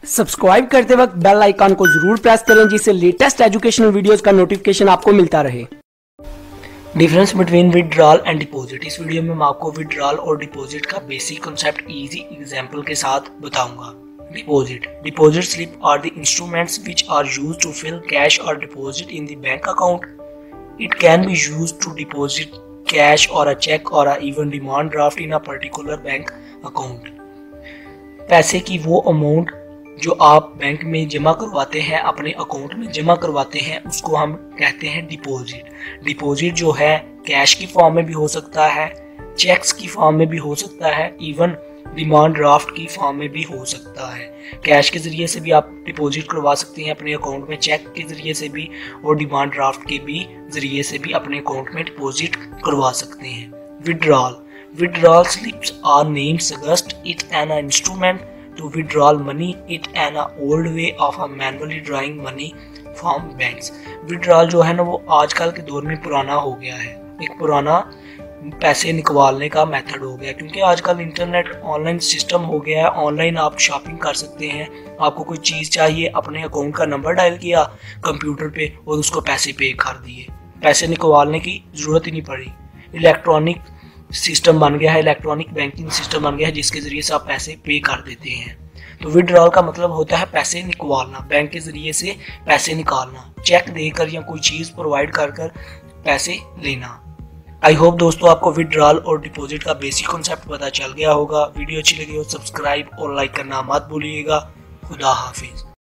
Subscribe करते वक्त bell icon को जरूर प्रेस करें जिससे लेटेस्ट एजुकेशनल वीडियोस का नोटिफिकेशन आपको मिलता रहे। Difference between withdrawal and deposit. इस वीडियो में मैं आपको विड्रॉल और डिपॉजिट का बेसिक कॉन्सेप्ट इजी एग्जांपल के साथ बताऊंगा। Deposit slip are the instruments which are used to fill cash और deposit in the bank account. It can be used to deposit cash और अ चेक और a even demand draft in a particular bank account. पैसे की वो amount जो आप bank में जमा करवाते हैं, अपने अकाउंट में जमा करवाते हैं, उसको हम कहते हैं डिपॉजिट। डिपॉजिट जो है कैश की फॉर्म में भी हो सकता है, चेक्स की फॉर्म में भी हो सकता है, इवन डिमांड ड्राफ्ट की फॉर्म में भी हो सकता है। कैश के जरिए से भी आप डिपॉजिट करवा सकते हैं अपने अकाउंट में, चेक के जरिए से भी और डिमांड ड्राफ्ट के भी जरिए से भी अपने अकाउंट में डिपॉजिट करवा सकते हैं। Withdrawal slips are named August. It an instrument to withdraw money. It an old way of manually drawing money from banks. Withdrawal जो है ना वो आजकल के दौर में पुराना हो गया है, एक पुराना पैसे निकालने का मेथड हो गया, क्योंकि आजकल इंटरनेट ऑनलाइन सिस्टम हो गया है। ऑनलाइन आप शॉपिंग कर सकते हैं। आपको कोई चीज़ चाहिए, अपने अकाउंट का नंबर डायल किया कंप्यूटर पे और उसको पैसे पे कर दिए। पैसे निकालने की ज़रूरत ही नहीं पड़ी। इलेक्ट्रॉनिक सिस्टम बन गया है, इलेक्ट्रॉनिक बैंकिंग सिस्टम बन गया है जिसके जरिए से आप पैसे पे कर देते हैं। तो विड्रॉल का मतलब होता है पैसे निकालना, बैंक के जरिए से पैसे निकालना, चेक देकर या कोई चीज़ प्रोवाइड कर पैसे लेना। आई होप दोस्तों आपको विड्रॉल और डिपॉजिट का बेसिक कॉन्सेप्ट पता चल गया होगा। वीडियो अच्छी लगी हो सब्सक्राइब और लाइक करना मत भूलिएगा। खुदा हाफिज।